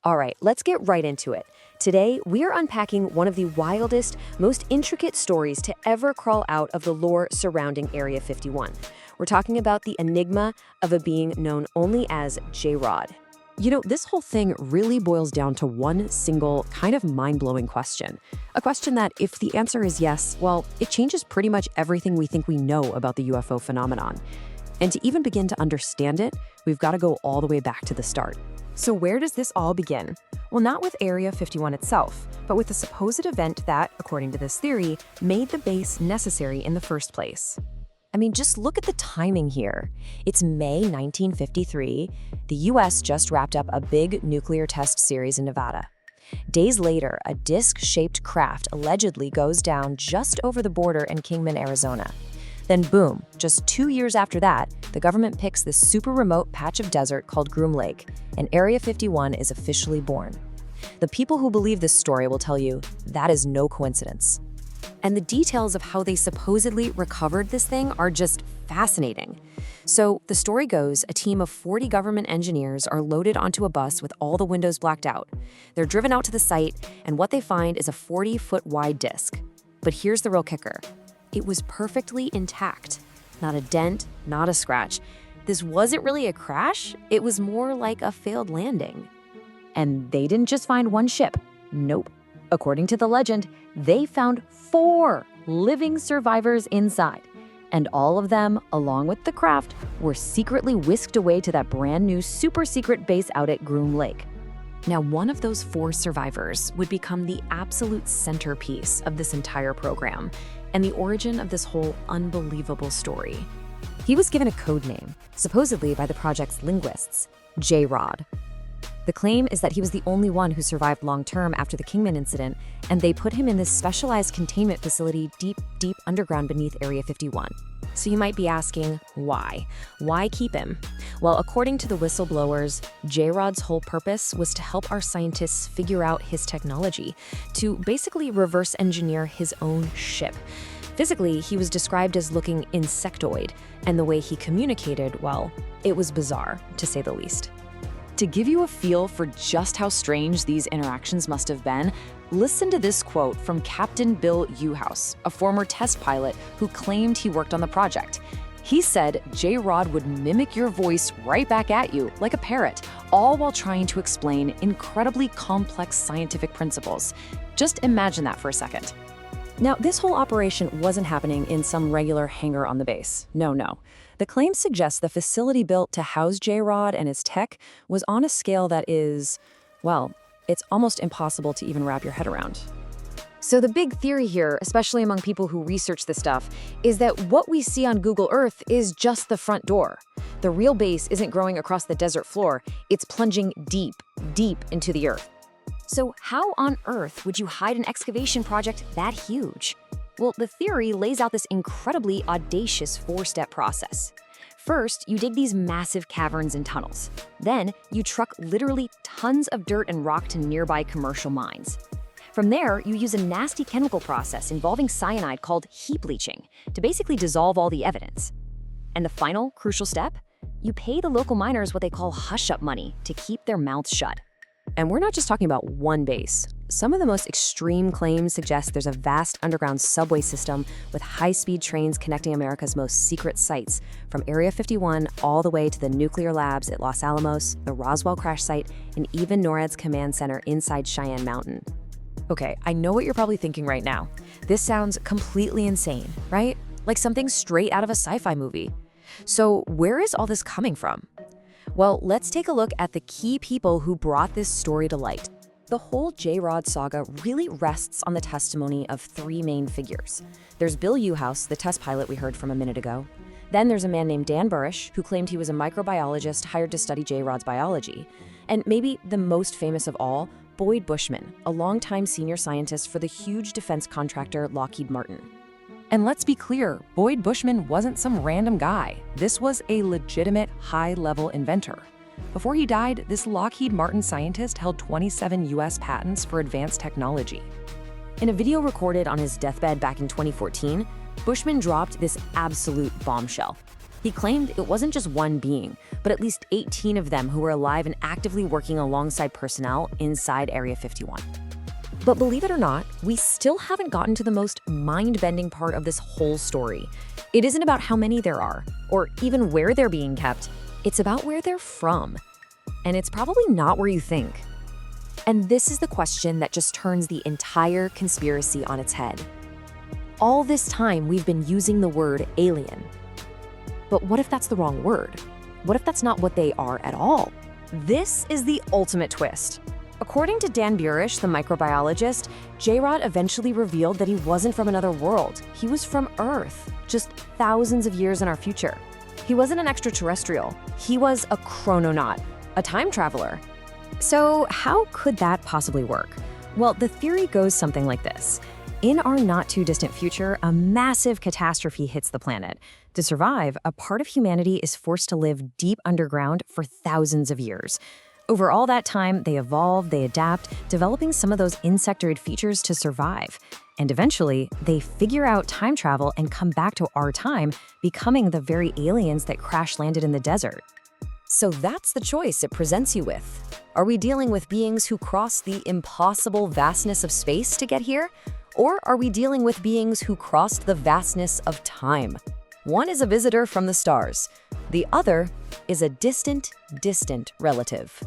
All right, let's get right into it. Today, we are unpacking one of the wildest, most intricate stories to ever crawl out of the lore surrounding Area 51. We're talking about the enigma of a being known only as J Rod. This whole thing really boils down to one single, kind of mind-blowing question. A question that, if the answer is yes, well, it changes pretty much everything we think we know about the UFO phenomenon. And to even begin to understand it, we've got to go all the way back to the start. So where does this all begin? Well, not with Area 51 itself, but with a supposed event that, according to this theory, made the base necessary in the first place. I mean, just look at the timing here. It's May 1953. The US just wrapped up a big nuclear test series in Nevada. Days later, a disc-shaped craft allegedly goes down just over the border in Kingman, Arizona. Then boom, just 2 years after that, the government picks this super remote patch of desert called Groom Lake, and Area 51 is officially born. The people who believe this story will tell you that is no coincidence. And the details of how they supposedly recovered this thing are just fascinating. So the story goes, a team of 40 government engineers are loaded onto a bus with all the windows blacked out. They're driven out to the site, and what they find is a 40-foot wide disc. But here's the real kicker. It was perfectly intact. Not a dent, not a scratch. This wasn't really a crash, it was more like a failed landing. And they didn't just find one ship. Nope. According to the legend, they found 4 living survivors inside. And all of them, along with the craft, were secretly whisked away to that brand new super secret base out at Groom Lake. Now, one of those 4 survivors would become the absolute centerpiece of this entire program and the origin of this whole unbelievable story. He was given a code name, supposedly by the project's linguists, J Rod. The claim is that he was the only one who survived long-term after the Kingman incident, and they put him in this specialized containment facility deep underground beneath Area 51. So you might be asking, why? Why keep him? Well, according to the whistleblowers, J Rod's whole purpose was to help our scientists figure out his technology, to basically reverse engineer his own ship. Physically, he was described as looking insectoid, and the way he communicated, well, it was bizarre, to say the least. To give you a feel for just how strange these interactions must have been, listen to this quote from Captain Bill Uhouse, a former test pilot who claimed he worked on the project. He said J Rod would mimic your voice right back at you, like a parrot, all while trying to explain incredibly complex scientific principles. Just imagine that for a second. Now, this whole operation wasn't happening in some regular hangar on the base. No. The claims suggest the facility built to house J Rod and his tech was on a scale that is, well, it's almost impossible to even wrap your head around. So the big theory here, especially among people who research this stuff, is that what we see on Google Earth is just the front door. The real base isn't growing across the desert floor, it's plunging deep into the earth. So how on earth would you hide an excavation project that huge? Well, the theory lays out this incredibly audacious 4-step process. First, you dig these massive caverns and tunnels. Then, you truck literally tons of dirt and rock to nearby commercial mines. From there, you use a nasty chemical process involving cyanide called heap leaching to basically dissolve all the evidence. And the final, crucial step? You pay the local miners what they call hush-up money to keep their mouths shut. And we're not just talking about one base. Some of the most extreme claims suggest there's a vast underground subway system with high-speed trains connecting America's most secret sites, from Area 51 all the way to the nuclear labs at Los Alamos, the Roswell crash site, and even NORAD's command center inside Cheyenne Mountain. Okay, I know what you're probably thinking right now. This sounds completely insane, right? Like something straight out of a sci-fi movie. So where is all this coming from? Well, let's take a look at the key people who brought this story to light. The whole J Rod saga really rests on the testimony of 3 main figures. There's Bill Uhouse, the test pilot we heard from a minute ago. Then there's a man named Dan Burisch, who claimed he was a microbiologist hired to study J Rod's biology. And maybe the most famous of all, Bushman, a longtime senior scientist for the huge defense contractor Lockheed Martin. And let's be clear, Bushman wasn't some random guy. This was a legitimate high-level inventor. Before he died, this Lockheed Martin scientist held 27 US patents for advanced technology. In a video recorded on his deathbed back in 2014, Bushman dropped this absolute bombshell. He claimed it wasn't just one being, but at least 18 of them who were alive and actively working alongside personnel inside Area 51. But believe it or not, we still haven't gotten to the most mind-bending part of this whole story. It isn't about how many there are, or even where they're being kept. It's about where they're from. And it's probably not where you think. And this is the question that just turns the entire conspiracy on its head. All this time, we've been using the word alien. But what if that's the wrong word? What if that's not what they are at all? This is the ultimate twist. According to Dan Burisch, the microbiologist, J Rod eventually revealed that he wasn't from another world. He was from Earth, just thousands of years in our future. He wasn't an extraterrestrial. He was a chrononaut, a time traveler. So how could that possibly work? Well, the theory goes something like this. In our not-too-distant future, a massive catastrophe hits the planet. To survive, a part of humanity is forced to live deep underground for thousands of years. Over all that time, they evolve, they adapt, developing some of those insectoid features to survive. And eventually, they figure out time travel and come back to our time, becoming the very aliens that crash-landed in the desert. So that's the choice it presents you with. Are we dealing with beings who cross the impossible vastness of space to get here? Or are we dealing with beings who crossed the vastness of time? One is a visitor from the stars. The other is a distant relative.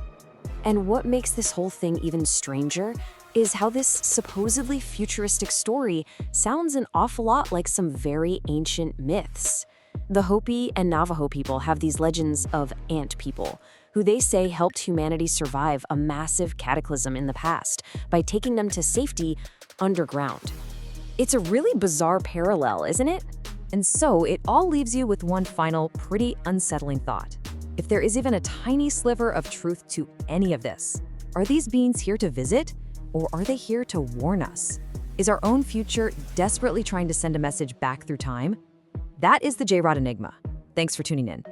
And what makes this whole thing even stranger is how this supposedly futuristic story sounds an awful lot like some very ancient myths. The Hopi and Navajo people have these legends of ant people, who they say helped humanity survive a massive cataclysm in the past by taking them to safety underground. It's a really bizarre parallel, isn't it? And so it all leaves you with one final, pretty unsettling thought. If there is even a tiny sliver of truth to any of this, are these beings here to visit, or are they here to warn us? Is our own future desperately trying to send a message back through time? That is the J Rod Enigma. Thanks for tuning in.